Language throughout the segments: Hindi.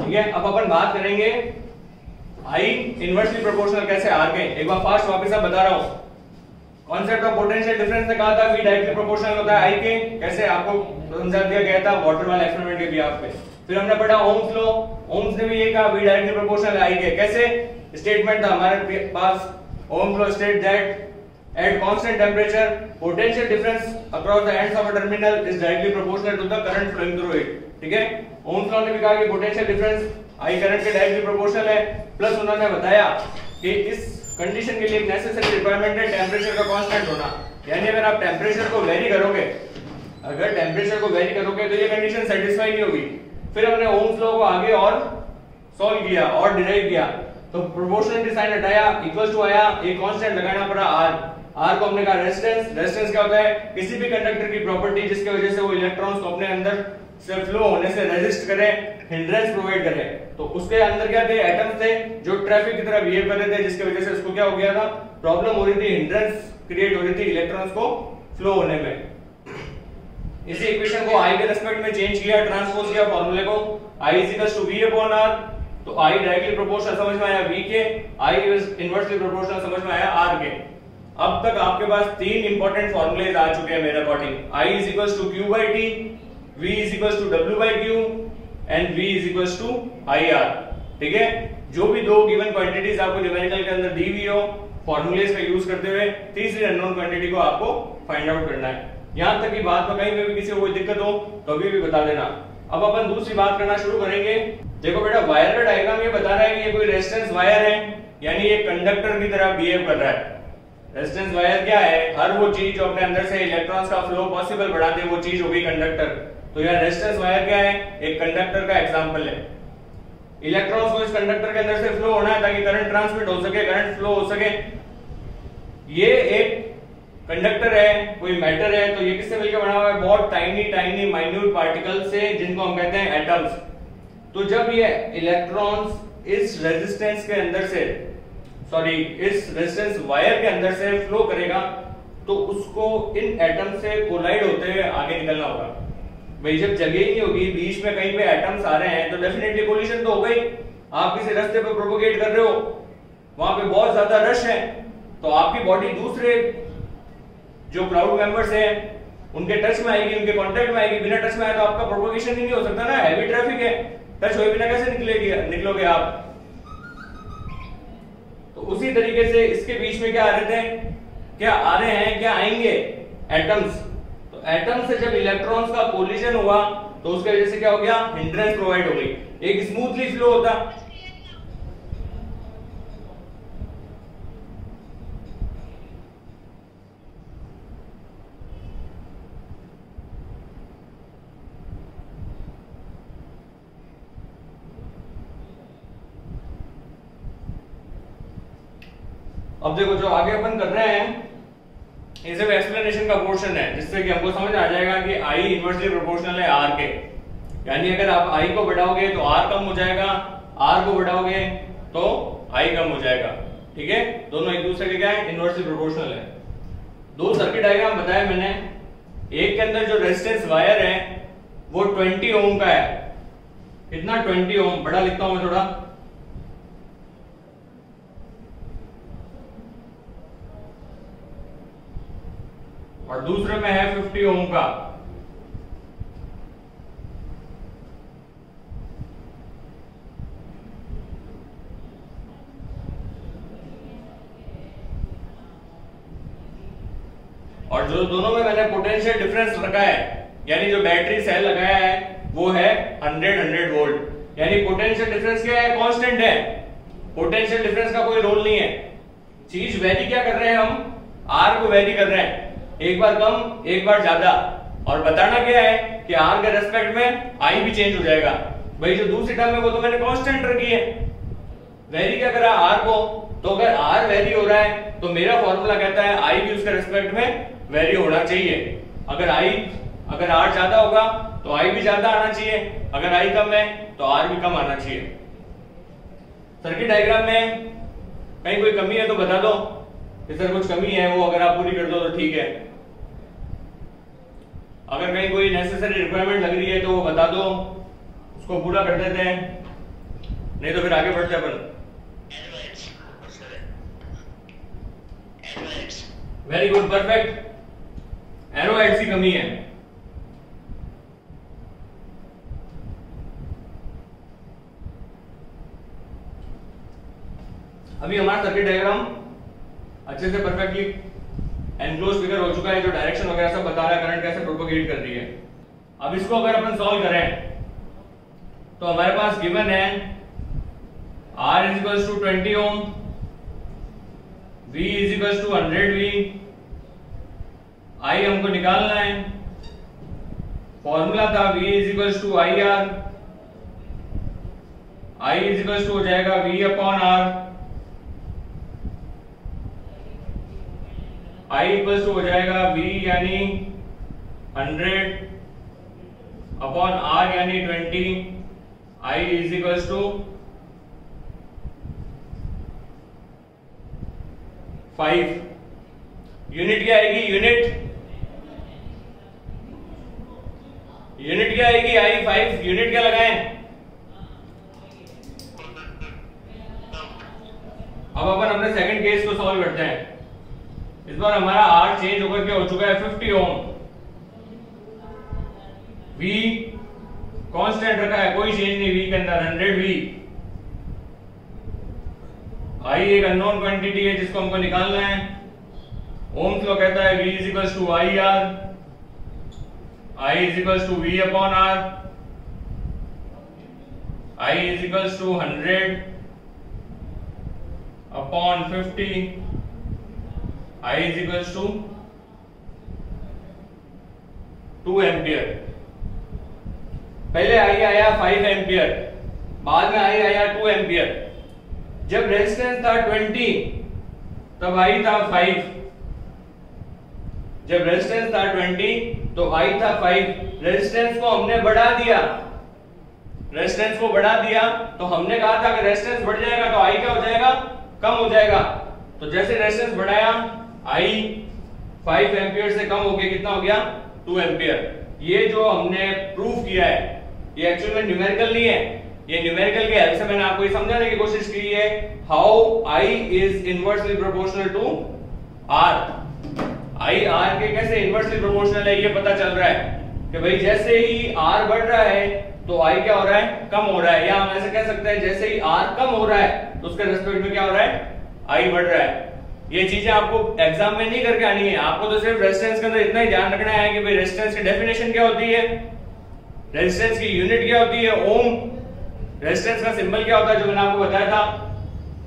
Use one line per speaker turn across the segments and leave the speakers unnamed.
ठीक है, अब अपन बात करेंगे आई इनवर्सली प्रोपोर्शनल कैसे आर के। एक बार फास्ट वापस अब बता रहा हूं, कॉन्सेप्ट ऑफ पोटेंशियल डिफरेंस ने कहा था v डायरेक्टली प्रोपोर्शनल होता है आई के, कैसे आपको समझा दिया गया था वाटर वाले एक्सपेरिमेंट के बिहाफ पे। फिर हमने पढ़ा ओम्स लॉ, ओम्स ने भी ये कहा v डायरेक्टली प्रोपोर्शनल है आई के, कैसे स्टेटमेंट था हमारे पास, Ohm's law state that at constant temperature potential difference across the ends of a terminal is directly proportional to the current flowing through it। ठीक है, ओम्स लॉ ने भी कहा कि पोटेंशियल डिफरेंस आई करंट के डायरेक्टली प्रोपोर्शनल है, प्लस उन्होंने बताया कि इस कंडीशन के लिए एक नेसेसरी रिक्वायरमेंट है टेंपरेचर का कांस्टेंट होना, यानी अगर आप टेंपरेचर को वेरी करोगे, अगर टेंपरेचर को वेरी करोगे तो ये कंडीशन सेटिस्फाई नहीं होगी। फिर हमने ओम्स लॉ को आगे और सॉल्व किया और डिराइव किया, तो प्रोपोर्शनलिटी साइन हटाया, इक्वल टू आया, एक कांस्टेंट लगाना पड़ा आर। आर को हमने कहा रेजिस्टेंस, रेजिस्टेंस क्या होता है, किसी भी कंडक्टर की प्रॉपर्टी जिसकी वजह से वो इलेक्ट्रॉन्स को अपने अंदर से फ्लो होने से रेजिस्ट करे, हिंड्रेंस प्रोवाइड करे। तो उसके अंदर क्या थे, एटम्स थे जो ट्रैफिक की तरह बिहेव कर रहे थे, जिसकी वजह से उसको क्या हो गया था, प्रॉब्लम हो रही थी, हिंड्रेंस क्रिएट हो रही थी इलेक्ट्रॉन्स को फ्लो होने में। इसी इक्वेशन को आई के रेस्पेक्ट में चेंज किया, ट्रांसपोज किया फॉर्मूले को, I = V upon R, तो I डायरेक्टली प्रोपोर्शनल समझ में आया V के, I इनवर्सली प्रोपोर्शनल समझ में आया R के। अब तक आपके पास तीन इंपॉर्टेंट फॉर्मूलेज आ चुके हैं मेरे according, I = Q/T, V = W/Q and V = IR। ठीक है, जो भी दो गिवन क्वांटिटीज आपको न्यूमेरिकल के अंदर दी हुई हो, फॉर्मूलेज का यूज करते हुए तीसरी अननोन क्वांटिटी को आपको फाइंड आउट करना है। यहां तक की बात में कहीं पे भी किसी को कोई दिक्कत हो तो अभी भी बता देना। अब अपन दूसरी बात करना शुरू करेंगे। देखो बेटा, वायर का डायग्राम ये बता रहा है कि ये कोई रेजिस्टेंस वायर है, यानी ये कंडक्टर की तरह बिहेव कर रहा है। रेजिस्टेंस वायर क्या है, हर वो चीज जो अपने अंदर से इलेक्ट्रॉन्स का फ्लो पॉसिबल बढ़ा दे, वो चीज होगी कंडक्टर। तो यह रेजिस्टेंस वायर क्या है, एक कंडक्टर का एग्जांपल है। इलेक्ट्रॉन्स को इस कंडक्टर के अंदर से फ्लो होना है ताकि करंट ट्रांसमिट हो सके, करंट फ्लो हो सके। ये एक कंडक्टर है, कोई मैटर है, तो ये किससे मिलकर बना हुआ है, बहुत टाइनी टाइनी माइन्यूट पार्टिकल से, जिनको हम कहते हैं एटम्स। तो जब ये इलेक्ट्रॉन्स इस रेजिस्टेंस के अंदर से, सॉरी इस रेजिस्टेंस वायर के अंदर से फ्लो करेगा, तो उसको इन एटम से कोलाइड होते हुए आगे निकलना होगा। भाई जब जगह ही नहीं होगी, बीच में कहीं पे एटम्स आ रहे हैं, तो डेफिनेटली कोलिजन तो हो गई। आप किसी रास्ते पे प्रोपोगेट कर रहे हो, वहां पे बहुत ज्यादा रश है, तो आपकी बॉडी दूसरे जो क्राउड मेंबर्स हैं उनके टच में आएगी, उनके कांटेक्ट में आएगी। बिना टच में आए तो आपका प्रोपोगेशन ही नहीं हो सकता ना, हैवी ट्रैफिक है, टच हुए बिना कैसे निकलोगे आप। तो उसी तरीके से इसके बीच में क्या आ रहे थे, क्या आ रहे हैं, क्या आएंगे, एटम्स। तो एटम से जब इलेक्ट्रॉन्स का कोलिजन हुआ तो उसकी वजह से क्या हो गया, हिंड्रेंस प्रोवाइड हो गई, एक स्मूथली फ्लो होता। अब देखो, जो आगे अपन कर रहे हैं ये सिर्फ एक्सप्लेनेशन का पोर्शन है, जिससे कि हमको समझ आ जाएगा कि I इनवर्सली प्रोपोर्शनल है R के। यानी अगर आप I को बढ़ाओगे तो R कम हो जाएगा, R को बढ़ाओगे तो I कम हो जाएगा। ठीक है, दोनों एक दूसरे के क्या है, इनवर्सली प्रोपोर्शनल है। दो सर्किट डायग्राम बताए मैंने, एक के अंदर जो रेजिस्टेंस वायर है वो 20 ओम का है। कितना, 20 ओम, बड़ा लिखता हूं मैं थोड़ा, और दूसरे में है 50 ओम का। और जो दोनों में मैंने पोटेंशियल डिफरेंस रखा है, यानी जो बैटरी सेल लगाया है वो है 100 वोल्ट। यानी पोटेंशियल डिफरेंस क्या है, कांस्टेंट है, पोटेंशियल डिफरेंस का कोई रोल नहीं है। चीज वेरी क्या कर रहे हैं हम, आर को वेरी कर रहे हैं, एक बार कम एक बार ज्यादा। और बताना क्या है कि आर के रेस्पेक्ट में आई भी चेंज हो जाएगा। भाई जो दूसरी टर्म है वो तो मैंने कांस्टेंट रखी है, वेरी क्या करा आर को। तो अगर आर वेरी हो रहा है तो मेरा फॉर्मूला कहता है आई भी उसके रेस्पेक्ट में वेरी होना चाहिए। अगर आर ज्यादा होगा तो आई भी ज्यादा आना चाहिए, अगर आई कम है तो आर भी कम आना चाहिए। सर्किट डायग्राम में कहीं कोई कमी है तो बता दो, सर कुछ कमी है, वो अगर आप पूरी कर दो तो ठीक है। अगर कहीं कोई नेसेसरी रिक्वायरमेंट लग रही है तो वो बता दो, उसको पूरा कर देते हैं। नहीं तो फिर आगे बढ़ते अपन। Very good, perfect. एरोहेड्स की कमी है। अभी हमारा सर्किट डायग्राम अच्छे से परफेक्टली एनक्लोज फिगर हो चुका है, जो डायरेक्शन वगैरह सब बता रहा है, करंट कैसे प्रोपोगेट कर रही है। अब इसको अगर अपन सॉल्व करें तो हमारे पास गिवन है R is equal to 20 ohm, V is equal to 100V, I हमको निकालना है। फॉर्मूला था V is equal to IR, I is equal to हो जाएगा V upon R, I equal to हो जाएगा V यानी 100 अपॉन R यानी 20, I is equal to 5। Unit क्या आएगी? यूनिट क्या आएगी? I5। यूनिट क्या लगाएं? अब अपन अपने सेकंड केस को सॉल्व करते हैं। इस बार हमारा R चेंज होकर के हो चुका है 50 ओम, V कांस्टेंट रखा है, कोई चेंज नहीं V के अंदर, 100V। I एक अननोन क्वांटिटी है जिसको हमको निकालना है। ओम्स लॉ कहता है V is equal to IR, I is equal to V upon R, I is equal to 100 upon 50, I is equal to 2 ampere. पहले I आया 5 एम्पियर, बाद में I आया 2 एम्पियर। जब रेजिस्टेंस था 20 तब I था 5, जब रेजिस्टेंस था 20 तो I था 5। रेजिस्टेंस को हमने बढ़ा दिया, रेजिस्टेंस को बढ़ा दिया तो हमने कहा था कि रेजिस्टेंस बढ़ जाएगा तो I क्या हो जाएगा? कम हो जाएगा। तो जैसे रेजिस्टेंस बढ़ाया I 5 एम्पियर से कम हो गया, कितना हो गया? 2 एम्पियर। ये जो हमने प्रूफ किया है ये एक्चुअल में न्यूमेरिकल नहीं है, ये न्यूमेरिकल की हेल्प से मैंने आपको ये समझाने की कोशिश की है how I is inversely proportional to R। I R के कैसे इनवर्सली प्रोपोर्शनल है ये पता चल रहा है कि भाई जैसे ही R बढ़ रहा है तो I क्या हो रहा है? कम हो रहा है। या हम ऐसे कह सकते हैं जैसे ही R कम हो रहा है तो उसके रेस्पेक्ट में क्या हो रहा है? I बढ़ रहा है। ये चीजें आपको एग्जाम में नहीं करके आनी है, आपको तो सिर्फ रेजिस्टेंस के अंदर इतना ही ध्यान रखना है कि भाई रेजिस्टेंस की डेफिनेशन क्या होती है, रेजिस्टेंस की यूनिट क्या होती है, ओम। रेजिस्टेंस का सिंबल क्या होता है जो मैंने आपको बताया था,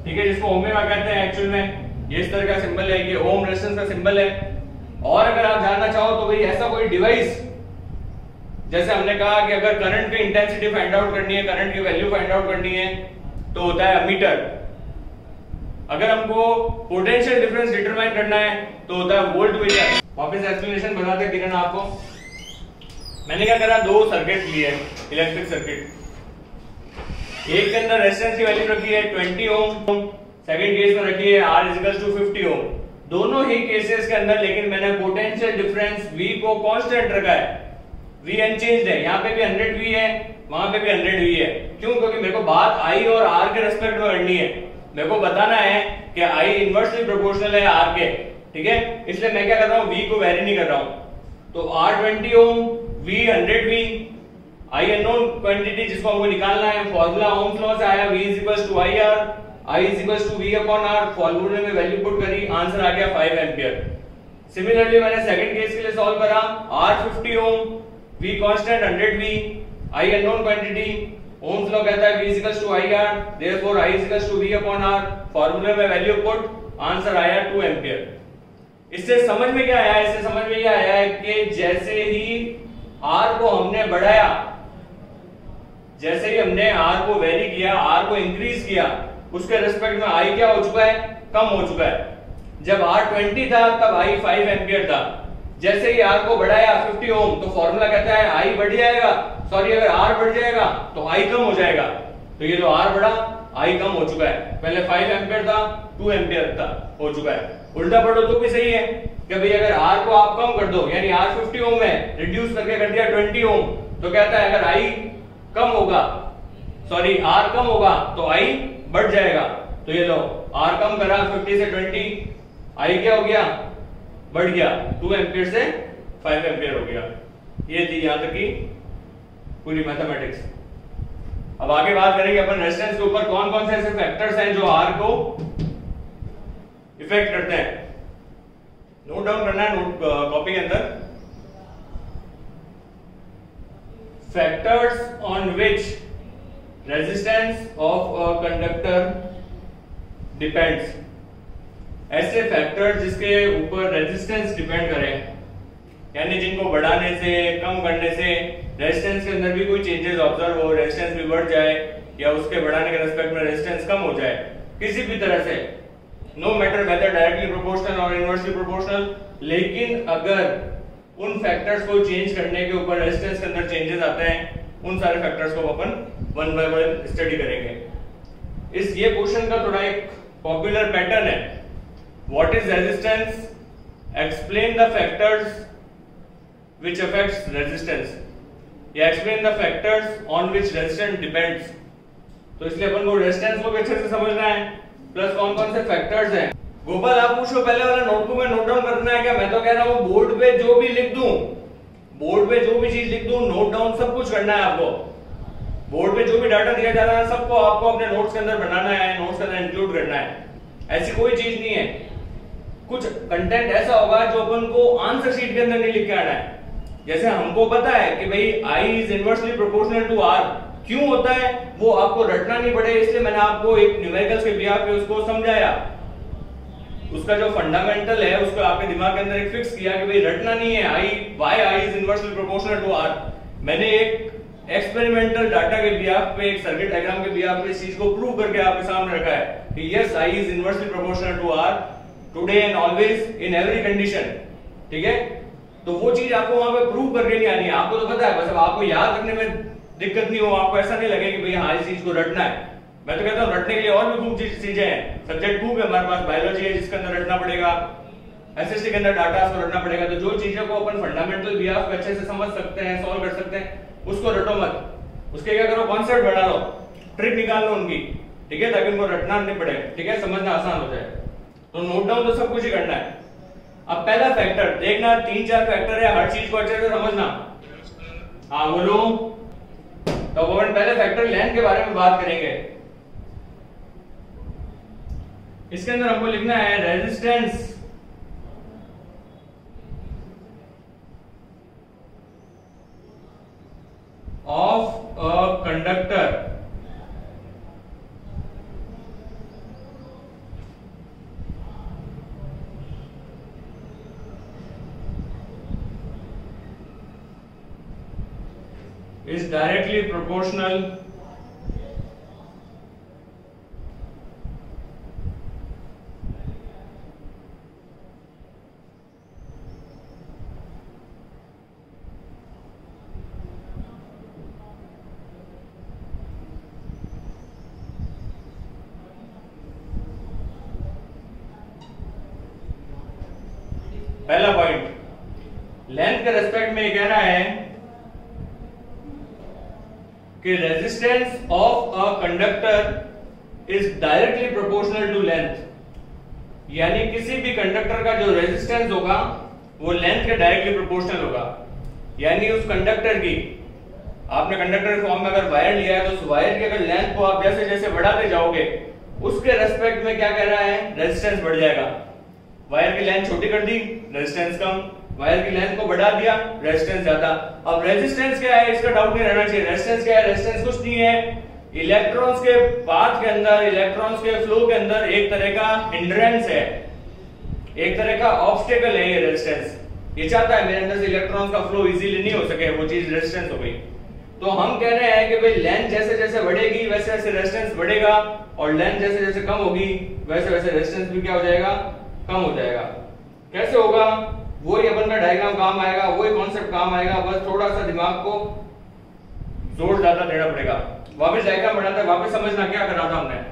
ठीक है, जिसको ओमेगा कहते हैं एक्चुअल में। ये इस तरह का सिंबल है, ये ओम रेजिस्टेंस का सिंबल है। और अगर आप जानना चाहो तो भाई ऐसा कोई डिवाइस, जैसे हमने कहा कि अगर करंट की इंटेंसिटी फाइंड आउट करनी है, करंट की वैल्यू फाइंड आउट करनी है तो होता है अमीटर। अगर हमको पोटेंशियल डिफरेंस डिटरमाइन करना है तो होता है वोल्टमीटर। वापस एक्सप्लेनेशन बताते किरण आपको। मैंने क्या करा, दो सर्किट लिए इलेक्ट्रिक सर्किट। एक के अंदर रेजिस्टेंस की वैल्यू रखी है 20 ओम, सेकंड केस में रखी है R इज इक्वल टू 50 ओम। दोनों ही केसेस के अंदर लेकिन मैंने पोटेंशियल डिफरेंस V को कांस्टेंट रखा है, V अनचेंज्ड है। यहाँ पे भी 100V है, वहां पे भी 100V है। क्यों? क्योंकि मेरे को बात I और R के रेस्पेक्ट में करनी है। मेरे को बताना है कि I इनवर्सली प्रोपोर्शनल है R के, ठीक है। इसलिए मैं क्या कर रहा हूँ, V को वेरी नहीं कर रहा हूँ। तो R 20 ohm, V 100V, I unknown quantity जिसको हमको निकालना है। फॉर्मूला ओम्स लॉ से आया, V is equal to IR, I is equal to V upon R। फॉर्मूले में वैल्यू पुट करी, आंसर आ गया 5 एम्पियर। सिमिलरली मैंने सेकंड केस के लिए सॉल्व करा, R 50 ohm, V constant 100V, I unknown quantity, ohm's law कहता है V is equal to IR, therefore I is equal to V upon R। फॉर्मूले में वैल्यू पुट, आंसर आया 2 एम्पियर। इससे समझ में क्या आया? इससे समझ में यह आया है कि जैसे ही R को हमने बढ़ाया, जैसे ही हमने R को वेरी किया, R को इंक्रीज किया, उसके रेस्पेक्ट में I क्या हो चुका है? कम हो चुका है। जब R 20 था तब I 5 एम्पियर था। जैसे ही R को बढ़ाया 50 ओम तो फॉर्मूला कहता है I बढ़ जाएगा, सॉरी अगर R बढ़ जाएगा तो I कम हो जाएगा। तो ये जो R बढ़ा, I कम हो चुका है। पहले 5 एम्पियर था, 2 एम्पियर था, हो चुका है। उल्टा पढ़ो तो भी सही है कि भाई अगर R को आप कम कर दो, यानी R 50 ओम है, रिड्यूस करके कर दिया 20 ओम, तो कहता है अगर I कम होगा, सॉरी R कम होगा तो I बढ़ जाएगा। तो ये लो R कम करा 50 से 20, I क्या हो गया, बढ़ गया 2 एम्पियर से 5 एम्पियर हो गया। ये थी यहां तक की पूरी मैथमेटिक्स। अब आगे बात करेंगे अपन रेजिस्टेंस के ऊपर कौन कौन से ऐसे फैक्टर्स हैं जो R को इफेक्ट करते हैं। नोट डाउन करना है नोट कॉपी के अंदर। Factors on which resistance of a conductor depends. ऐसे फैक्टर जिसके ऊपर रेजिस्टेंस डिपेंड करें, यानी जिनको बढ़ाने से कम करने से रेजिस्टेंस के अंदर भी कोई चेंजेस ऑब्जर्व हो, रेजिस्टेंस भी बढ़ जाए या उसके बढ़ाने के रेस्पेक्ट में रेजिस्टेंस कम हो जाए किसी भी तरह से, no matter whether directly proportional और इनवर्सली प्रोपोर्शनल। लेकिन अगर उन फैक्टर्स को चेंज करने के ऊपर रेजिस्टेंस के अंदर चेंजेस आते हैं, उन सारे फैक्टर्स को अपन वन बाय वन स्टडी करेंगे। इस ये क्वेश्चन का थोड़ा एक पॉपुलर पैटर्न है, what is resistance, explain the factors which affects resistance, या explain the factors on which resistance depends। तो इसलिए अपन को रेजिस्टेंस को भी अच्छे से समझना है, प्लस कौन कौन से फैक्टर्स हैं। गोपाल आप पूछो पहले वाला नोटबुक में नोट डाउन करना है क्या? मैं तो कह रहा हूँ बोर्ड पे जो भी लिख दूं, बोर्ड पे जो भी चीज लिख दूं नोट डाउन सब कुछ करना है आपको। बोर्ड पे जो भी डाटा दिया जा रहा है सबको आपको अपने नोट्स के अंदर बनाना है, नोट्स के अंदर इंक्लूड करना है। ऐसी कोई चीज नहीं है, कुछ कंटेंट ऐसा होगा जो अपन को आंसर शीट के अंदर नहीं लिख के आना है। जैसे हमको पता है कि भाई I is inversely proportional to R, क्यों होता है वो आपको रटना नहीं पड़े, इसलिए मैंने आपको एक न्यूमेरिकल्स के बिहाफ पे उसको समझाया। उसका जो फंडामेंटल है उसको आपके दिमाग के अंदर एक फिक्स किया कि भाई रटना नहीं है why I is inversely proportional to R। मैंने एक एक्सपेरिमेंटल डाटा के बिहाफ पे, एक सर्किट डायग्राम के बिहाफ पे इस चीज को प्रूव करके आपके सामने रखा है कि yes I is inversely proportional to R today and always in every condition. ठीक है, तो वो चीज आपको वहां पे प्रूव करके नहीं आनी है, आपको तो पता है, बस अब आपको याद रखने में दिक्कत नहीं हो, आपको ऐसा नहीं लगे कि भैया हाँ इस चीज को रटना है। मैं तो कहता हूँ रटने के लिए और भी खूब चीजें हैं, सब्जेक्ट खूब है हमारे पास, बायोलॉजी है जिसके अंदर रटना पड़ेगा, एसएसटी के अंदर डाटा को रटना पड़ेगा। तो जो चीजों को अपन फंडामेंटल बिहाफ पे अच्छे से समझ सकते हैं, सॉल्व कर सकते हैं, उसको रटो मत, उसके क्या करो कॉन्सेप्ट बना लो, ट्रिक निकाल लो उनकी, ठीक है, ताकि उनको रटना नहीं पड़े, ठीक है, समझना आसान हो जाए। तो नोट डाउन तो सब कुछ ही करना है। अब पहला फैक्टर देखना, 3-4 फैक्टर है, हर चीज को अच्छे से समझना। हाँ बोलो। तो अपन पहले फैक्टर लेंथ के बारे में बात करेंगे। इसके अंदर हमको लिखना है resistance of a conductor is directly proportional पहला पॉइंट लेंथ के रेस्पेक्ट में कह रहा है कि resistance of a conductor is directly proportional to length, यानी किसी भी कंडक्टर का जो रेजिस्टेंस होगा वो लेंथ के डायरेक्टली प्रोपोर्शनल होगा। यानी उस कंडक्टर की, आपने कंडक्टर के फॉर्म में अगर वायर लिया है तो उस वायर की अगर लेंथ को आप जैसे जैसे बढ़ाते जाओगे उसके रेस्पेक्ट में क्या कह रहा है, रेजिस्टेंस बढ़ जाएगा। वायर की लेंथ छोटी कर दी, रेजिस्टेंस कम, वायर की लेंथ को बढ़ा दिया, रेजिस्टेंस ज्यादा। अब रेजिस्टेंस क्या है इसका डाउट नहीं रहना चाहिए। रेजिस्टेंस क्या है? रेजिस्टेंस कुछ नहीं है, इलेक्ट्रॉन्स के पाथ के अंदर, इलेक्ट्रॉन्स के फ्लो के अंदर एक तरह का हिंड्रेंस है, एक तरह का ऑब्स्टेकल है ये रेजिस्टेंस। ये चाहता है मेरे अंदर से इलेक्ट्रॉन्स का फ्लो इजीली नहीं हो सके, वो चीज रेजिस्टेंस हो गई। तो हम कह रहे हैं कि भाई लेंथ जैसे जैसे बढ़ेगी वैसे वैसे रेजिस्टेंस बढ़ेगा, और लेंथ जैसे जैसे कम होगी वैसे वैसे रेजिस्टेंस भी क्या हो जाएगा, कम हो जाएगा। कैसे होगा? वही अपन का डायग्राम काम आएगा, वही कॉन्सेप्ट काम आएगा, बस थोड़ा सा दिमाग को जोर ज्यादा देना पड़ेगा। वापस डायग्राम बनाते हैं, वापस समझना क्या करा था हमने।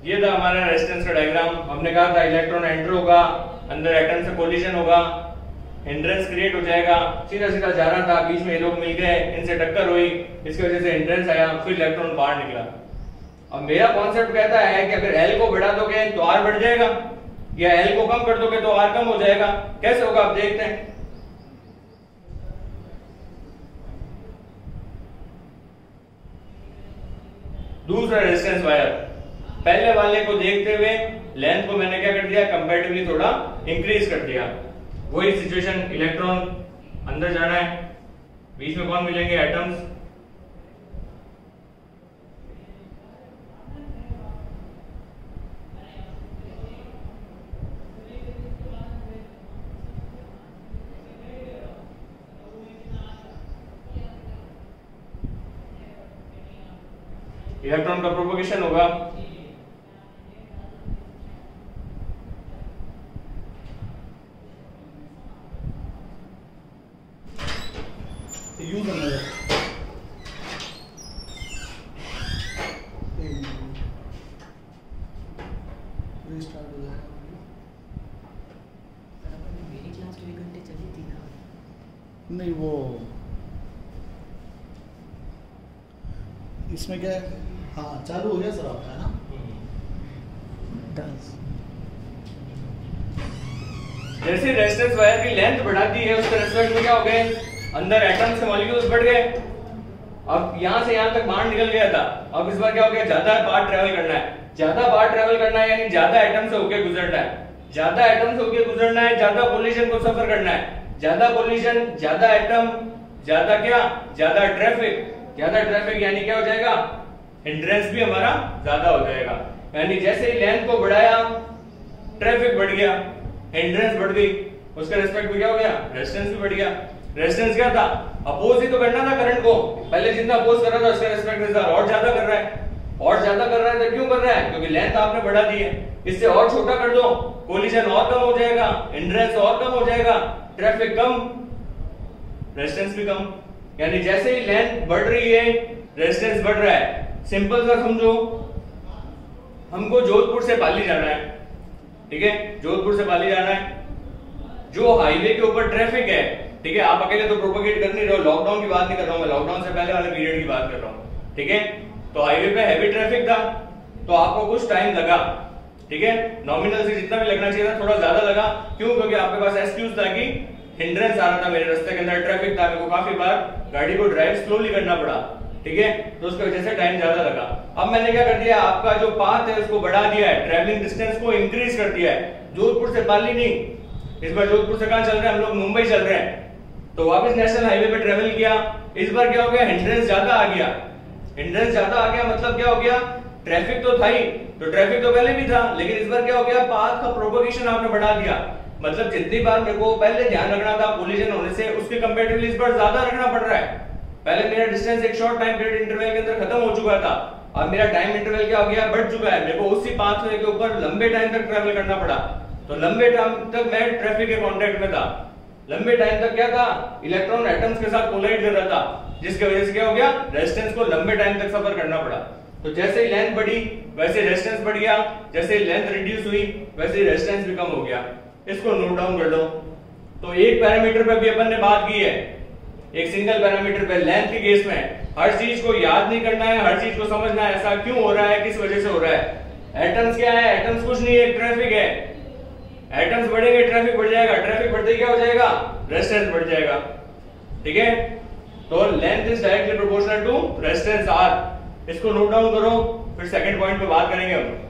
ये था हमारा रेजिस्टेंस का डायग्राम। हमने कहा था इलेक्ट्रॉन एंटर होगा, अंदर एटम से कोलिजन होगा, हिंड्रेंस क्रिएट हो जाएगा, सीधा सीधा जा रहा था, बीच में ये लोग मिल गए, इनसे टक्कर हुई, इसकी वजह से हिंड्रेंस आया, फिर इलेक्ट्रॉन बाहर निकला। अब मेरा कॉन्सेप्ट कहता है कि अगर L को बढ़ा दोगे तो R बढ़ जाएगा, या L को कम कर दोगे तो R कम हो जाएगा। कैसे होगा आप देखते हैं। दूसरा रेजिस्टेंस वायर, पहले वाले को देखते हुए लेंथ को मैंने क्या कर दिया, कंपैरेटिवली थोड़ा इंक्रीज कर दिया। वही सिचुएशन, इलेक्ट्रॉन अंदर जाना है, बीच में कौन मिलेंगे, एटम्स। इलेक्ट्रॉन का प्रोपगेशन होगा,
नहीं वो इसमें क्या है, हाँ चालू हो गया सर आपका, है ना।
जैसे रेजिस्टेंस वायर की लेंथ बढ़ाती है उसके रिस्पेक्ट में क्या हो गए, अंदर एटम्स के मॉलिक्यूल्स बढ़ गए। अब यहां से यहां तक बाहर निकल गया था, अब इस बार क्या हो गया, ज्यादा पार्ट ट्रेवल करना है, ज्यादा पार्ट ट्रेवल करना है, यानी ज्यादा एटम से होकर गुजरना है, ज्यादा एटम से होकर गुजरना है, ज्यादा कोलिजन को सफर करना है, ज्यादा कोलिजन, ज्यादा एटम, ज्यादा क्या, ज्यादा ट्रैफिक। ज्यादा ट्रैफिक यानी क्या हो जाएगा, हिंड्रेंस भी हमारा ज्यादा हो जाएगा। यानी जैसे ही लेंथ को बढ़ाया, ट्रैफिक बढ़ गया, हिंड्रेंस बढ़ गई, उसके रिस्पेक्ट में क्या हो गया, रेजिस्टेंस भी बढ़ गया। रेजिस्टेंस क्या था, अपोज ही तो करना था करंट को, पहले जितना अपोज कर रहा था उसके रिस्पेक्ट में और ज्यादा कर रहा है, और ज्यादा कर रहा है। तो क्यों कर रहा है, क्योंकि लेंथ आपने बढ़ा दी है, इससे और छोटा कर दो, कोलिजन और कम हो जाएगा, हिंड्रेंस और कम हो जाएगा, ट्रैफिक कम, रेजिस्टेंस भी कम। यानी जैसे ही लेंथ बढ़ रही है रेजिस्टेंस बढ़ रहा है। सिंपल सा समझो, हमको जोधपुर से पाली जाना है, ठीक है, जोधपुर से पाली जाना है, जो हाईवे के ऊपर ट्रैफिक है, ठीक है, आप अकेले तो प्रोपेगेट कर नहीं रहे हो, लॉकडाउन की बात नहीं कर रहा हूं मैं, लॉकडाउन से पहले वाले पीरियड की बात कर रहा हूं, ठीक है। तो हाईवे पे हैवी ट्रैफिक था, तो आपको कुछ टाइम लगा, ठीक है, नॉमिनल से जितना भी लगना चाहिए था थोड़ा ज्यादा लगा। क्यों, क्योंकि आपके पास एक्सक्यूज था कि हिंड्रेंस आ रहा था, मेरे रास्ते के अंदर ट्रैफिक था, मेरे को काफी बार गाड़ी को ड्राइव स्लोली करना पड़ा, ठीक है, तो उसकी वजह से टाइम ज्यादा लगा। अब मैंने क्या कर दिया, आपका जो पाथ है उसको बढ़ा दिया है, ट्रैवलिंग डिस्टेंस को इंक्रीज कर दिया है, जोधपुर से पाली नहीं, इस बार जोधपुर से कहां चल रहे हैं हम लोग, मुंबई चल रहे हैं, तो वापस नेशनल हाईवे पे ट्रेवल किया। इस बार क्या हो गया, हिंड्रेंस ज्यादा आ गया, हिंड्रेंस ज्यादा आ गया मतलब क्या हो गया, ट्रैफिक तो था ही, तो ट्रैफिक तो पहले भी था, लेकिन इस बार क्या हो गया, पाथ का प्रोपगेशन आपने बढ़ा दिया। मतलब जितनी बार मेरे को पहले ध्यान रखना था कोलिजन होने से, उसके कंपैरेटिवली इस बार ज्यादा रखना पड़ रहा है। पहले मेरा डिस्टेंस एक शॉर्ट टाइम पीरियड इंटरवल के अंदर खत्म हो चुका था, अब मेरा टाइम इंटरवल क्या हो गया, बढ़ चुका है, मेरे को उसी पाथवे के ऊपर लंबे टाइम तक ट्रैवल करना पड़ा। तो लंबे टाइम तक मैं ट्रैफिक के कांटेक्ट में था, लंबे टाइम तक क्या था, इलेक्ट्रॉन एटम्स के साथ कोलाइड कर रहा था, जिसकी वजह से क्या हो गया, रेजिस्टेंस को लंबे टाइम तक सफर करना पड़ा। तो जैसे ही लेंथ बढ़ी वैसे रेजिस्टेंस बढ़ गया, जैसे ही लेंथ रिड्यूस हुई वैसे ही रेजिस्टेंस भी कम हो गया। इसको नोट डाउन कर लो। तो एक पैरामीटर पे भी अपन ने बात की है, एक सिंगल पैरामीटर पे लेंथ के केस में हर चीज को याद नहीं करना है, हर चीज को समझना है, ऐसा क्यों हो रहा है, किस वजह से हो रहा है। एटम्स क्या है, एटम्स कुछ नहीं है, ट्रैफिक है, एटम्स बढ़ेंगे ट्रैफिक बढ़ जाएगा, ट्रैफिक बढ़ते ही क्या हो जाएगा, रेजिस्टेंस बढ़ जाएगा, ठीक है। तो length is directly proportional to resistance R, इसको नोट डाउन करो, फिर सेकंड पॉइंट पे बात करेंगे हम।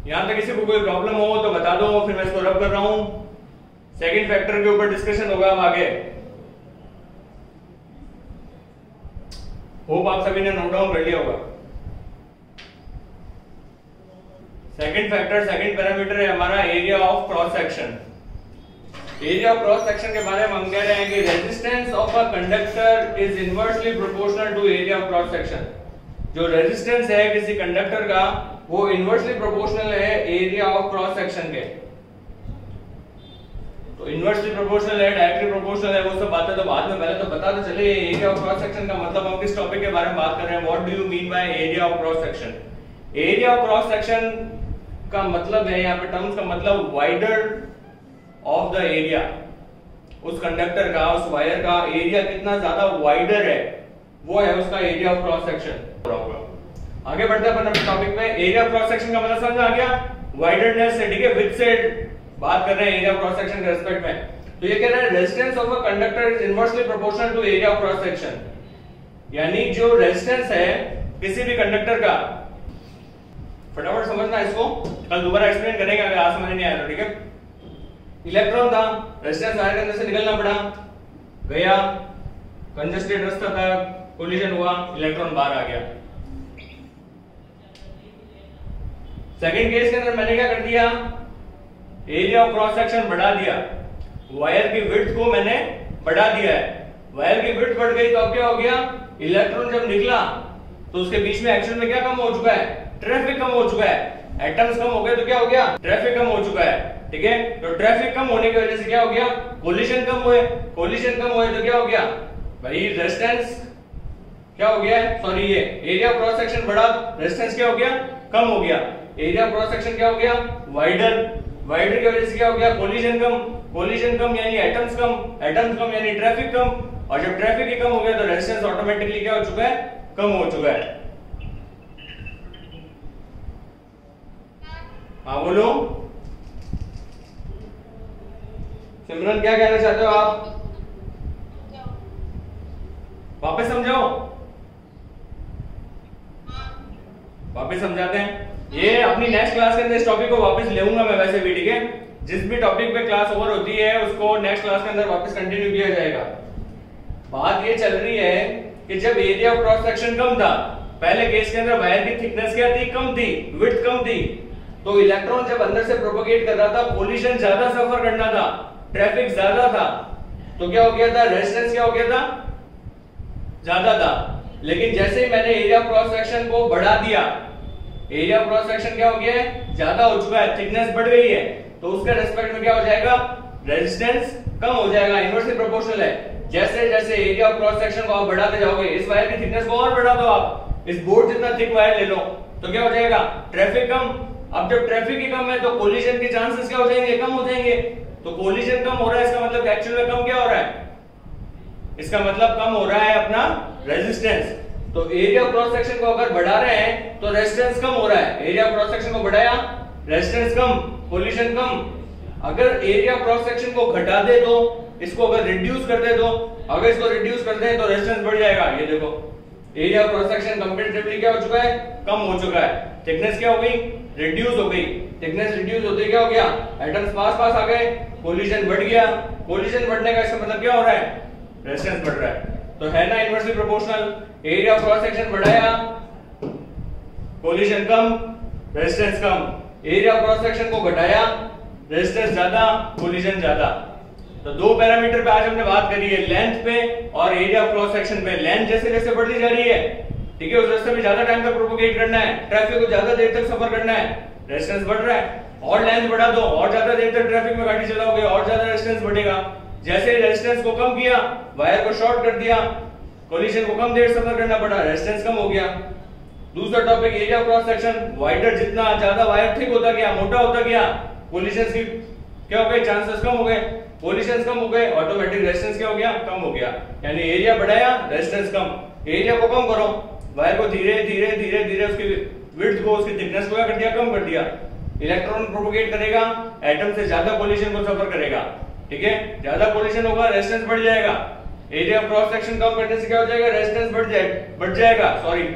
यहां तक किसी को कोई प्रॉब्लम हो तो बता दो, फिर मैं इसको रब कर रहा हूं, सेकंड फैक्टर के ऊपर डिस्कशन होगा अब आगे। होप आप सभी ने नोट डाउन कर लिया होगा। सेकंड फैक्टर, सेकंड पैरामीटर है हमारा area of cross section. Area of cross section के बारे में हम कह रहे हैं कि resistance of a conductor is inversely proportional to area of cross section. जो रेजिस्टेंस है किसी कंडक्टर का वो इनवर्सली प्रोपोर्शनल है एरिया ऑफ क्रॉस सेक्शन के। तो इनवर्सली प्रोपोर्शनल है, डायरेक्टली प्रोपोर्शनल है, वो सब बातें तो बाद में, पहले तो पता तो चले एरिया ऑफ क्रॉस सेक्शन का मतलब हम किस टॉपिक के बारे में बात कर रहे हैं, what do you mean by area of cross section. Area of cross section का मतलब है, यहाँ पे टर्म्स का मतलब वाइडर ऑफ द एरिया, उस कंडक्टर का, उस वायर का एरिया कितना ज्यादा वाइडर है, वो है उसका एरिया ऑफ क्रॉस सेक्शन। आगे बढ़ते हैं अपन अपने टॉपिक में। एरिया ऑफ क्रॉस सेक्शन का मतलब समझ आ गया, वाइडरनेस से, ठीक है, विड्थ से बात कर रहे हैं एरिया ऑफ क्रॉस सेक्शन के रिस्पेक्ट में। तो ये कह रहा है resistance of a conductor is inversely proportional to area of cross section, यानी जो रेजिस्टेंस है किसी भी कंडक्टर का, फटाफट समझना इसको, कल दोबारा एक्सप्लेन करेंगे अगर आज समझ नहीं आया तो, ठीक है। इलेक्ट्रॉन था, रेजिस्टेंस वायर के अंदर से निकलना पड़ा, गया, कंजस्टेड रास्ता था, कोलिजन हुआ, इलेक्ट्रॉन बाहर आ गया। सेकंड केस के अंदर मैंने क्या कर दिया, एरिया ऑफ क्रॉस सेक्शन बढ़ा दिया, वायर की विड्थ को मैंने बढ़ा दिया है। वायर की विड्थ बढ़ गई तो अब क्या हो गया, इलेक्ट्रॉन जब निकला तो उसके बीच में एक्शन में क्या कम हो चुका है, ट्रैफिक कम हो चुका है। एटम्स कम हो गए तो क्या हो गया, ट्रैफिक कम हो चुका है, ठीक है। तो ट्रैफिक कम होने की वजह से क्या हो गया, कोलिजन कम हुए, कोलिजन कम हुए तो क्या हो गया भाई, रेजिस्टेंस क्या हो गया, सॉरी ये एरिया ऑफ क्रॉस सेक्शन बढ़ा, रेजिस्टेंस क्या हो गया, कम हो गया। एरिया ऑफ क्रॉस सेक्शन क्या हो गया, वाइडर, वाइडर की वजह से क्या हो गया, कोलिजन कम, कोलिजन कम यानी एटम्स कम, एटम्स कम यानी ट्रैफिक कम, और जब ट्रैफिक ही कम हो गया तो रेजिस्टेंस ऑटोमेटिकली क्या हो चुका है, कम हो चुका है। हाँ बोलो सिमरन, क्या कहना चाहते हो आप, वापस समझाओ, वापस समझाते हैं। ये अपनी नेक्स्ट क्लास के अंदर इस टॉपिक को वापस लेऊंगा मैं वैसे भी, ठीक है। जिस भी टॉपिक पे क्लास ओवर होती है उसको नेक्स्ट क्लास के अंदर वापस कंटिन्यू किया जाएगा। बात ये चल रही है कि जब एरिया ऑफ क्रॉस सेक्शन कम था, पहले केस के अंदर वायर की थिकनेस क्या थी, कम थी, विड्थ कम थी, तो इलेक्ट्रॉन जब अंदर से प्रोपोगेट कर रहा था, कोलिजन ज्यादा सफर करना था, ट्रैफिक ज्यादा था, तो क्या हो गया था, रेजिस्टेंस क्या हो गया था, ज्यादा था। लेकिन जैसे ही मैंने एरिया ऑफ क्रॉस सेक्शन को बढ़ा दिया, एरिया ऑफ क्रॉस सेक्शन क्या हो गया है, ज्यादा हो चुका है, थिकनेस बढ़ गई है, तो उसके रेस्पेक्ट में क्या हो जाएगा, रेजिस्टेंस कम हो जाएगा, इनवर्सली प्रोपोर्शनल है। जैसे जैसे एरिया ऑफ क्रॉस सेक्शन को आप बढ़ाते जाओगे, इस वायर की थिकनेस को और बढ़ा दो आप, इस बोर्ड जितना थिक वायर ले लो, तो क्या हो जाएगा, ट्रैफिक कम। अब जब ट्रैफिक ही कम है तो कोलिजन के चांसेस क्या हो जाएंगे, कम हो जाएंगे। तो कोलिजन कम हो रहा है, इसका मतलब एक्चुअल में कम क्या हो रहा है, इसका मतलब कम हो रहा है अपना रेजिस्टेंस। तो एरिया ऑफ क्रॉस सेक्शन को अगर बढ़ा रहे हैं तो रेजिस्टेंस कम हो रहा है, एरिया ऑफ क्रॉस सेक्शन को बढ़ाया, रेजिस्टेंस कम, कोलिजन कम। अगर एरिया ऑफ क्रॉस सेक्शन को घटा दे तो, इसको अगर रिड्यूस कर दे तो, अगर इसको रिड्यूस कर दे तो रेजिस्टेंस बढ़ जाएगा। ये देखो area of cross section comparatively क्या हो चुका है, कम हो चुका है, थिकनेस क्या हो गई, रिड्यूस हो गई। थिकनेस रिड्यूस होते क्या हो गया, एटम्स पास पास आ गए, कोलिजन बढ़ गया। कोलिजन बढ़ने का इसका मतलब क्या हो रहा है, रेजिस्टेंस बढ़ रहा है। तो है ना inversely proportional, area of cross section बढ़ाया, कोलिजन कम, रेजिस्टेंस कम। एरिया ऑफ क्रॉस सेक्शन को घटाया, रेजिस्टेंस ज्यादा, कोलिजन ज्यादा। तो दो पैरामीटर पे आज हमने बात करी है, लेंथ पे और एरिया ऑफ क्रॉस सेक्शन पे। लेंथ जैसे जैसे बढ़ती जा रही है, ठीक है, उस रास्ते में ज्यादा टाइम तक प्रोपोगेट करना है, ट्रैफिक को ज्यादा देर तक सफर करना है, रेजिस्टेंस बढ़ रहा है। और लेंथ बढ़ा दो, और ज्यादा देर तक ट्रैफिक में गाड़ी चलाओगे, और ज्यादा रेजिस्टेंस बढ़ेगा। जैसे रेजिस्टेंस को कम किया, वायर को शॉर्ट कर दिया, कोलिजन को कम देर सफर करना पड़ा, रेजिस्टेंस कम हो गया। दूसरा topic area of cross section, wider जितना ज्यादा वायर थिक होता गया, मोटा होता गया, कोलिजन की क्या हो गए, चांसेस कम हो गए, कोलिजन कम हो गए, ऑटोमेटिक रेजिस्टेंस क्या हो गया, कम हो गया। यानी एरिया बढ़ाया, रेजिस्टेंस कम। एरिया को कम करो, वायर को धीरे धीरे धीरे धीरे उसकी विड्थ को, उसकी थिकनेस को क्या कर दिया, कम कर दिया। इलेक्ट्रॉन प्रोपोगेट करेगा, एटम से ज्यादा कोलिजन को सफर करेगा, ठीक है, ज्यादा कोलिजन होगा, रेजिस्टेंस बढ़ जाएगा। एरिया ऑफ क्रॉस सेक्शन कम करने से क्या हो जाएगा, रेजिस्टेंस बढ़ जाएगा, सॉरी,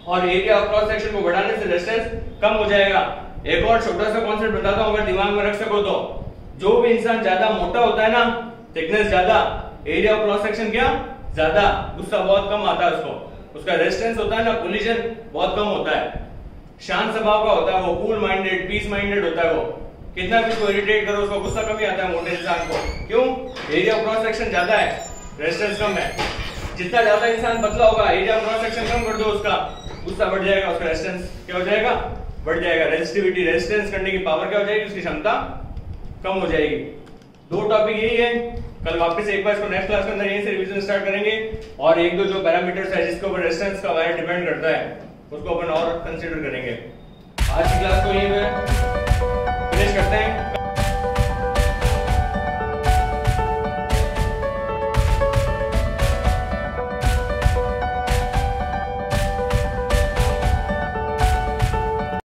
और एरिया ऑफ क्रॉस सेक्शन को बढ़ाने से रेजिस्टेंस कम हो जाएगा। एक और छोटा सा कॉन्सेप्ट बताता हूं, अगर दिमाग में रख सको तो, जो भी इंसान ज्यादा मोटा होता है ना, थिकनेस ज्यादा, एरिया ऑफ क्रॉस सेक्शन क्या ज्यादा, गुस्सा बहुत कम आता है उसको, उसका रेजिस्टेंस होता है ना, कोलिजन बहुत कम होता है, शांत स्वभाव का होता है वो, कूल माइंडेड, पीस माइंडेड होता है वो, कितना भी उसको इरिटेट करो उसको गुस्सा कम ही आता है मोटे इंसान को। क्यों, एरिया ऑफ क्रॉस सेक्शन ज्यादा है, रेजिस्टेंस कम है। जितना ज्यादा इंसान पतला होगा, एरिया ऑफ क्रॉस सेक्शन कम कर दो, उसका गुस्सा बढ़ जाएगा, उसका रेजिस्टेंस क्या हो जाएगा, बढ़ जाएगा। रेजिस्टिविटी, रेजिस्टेंस करने की पावर क्या हो जाएगी, उसकी क्षमता कम हो जाएगी। दो टॉपिक यही है, कल वापस एक बार इसको नेक्स्ट क्लास के अंदर यहीं से रिवीजन स्टार्ट करेंगे, और एक दो जो पैरामीटर्स है जिसके ऊपर रेजिस्टेंस का वायर डिपेंड करता है उसको अपन और कंसीडर करेंगे। आज की क्लास को यहीं पे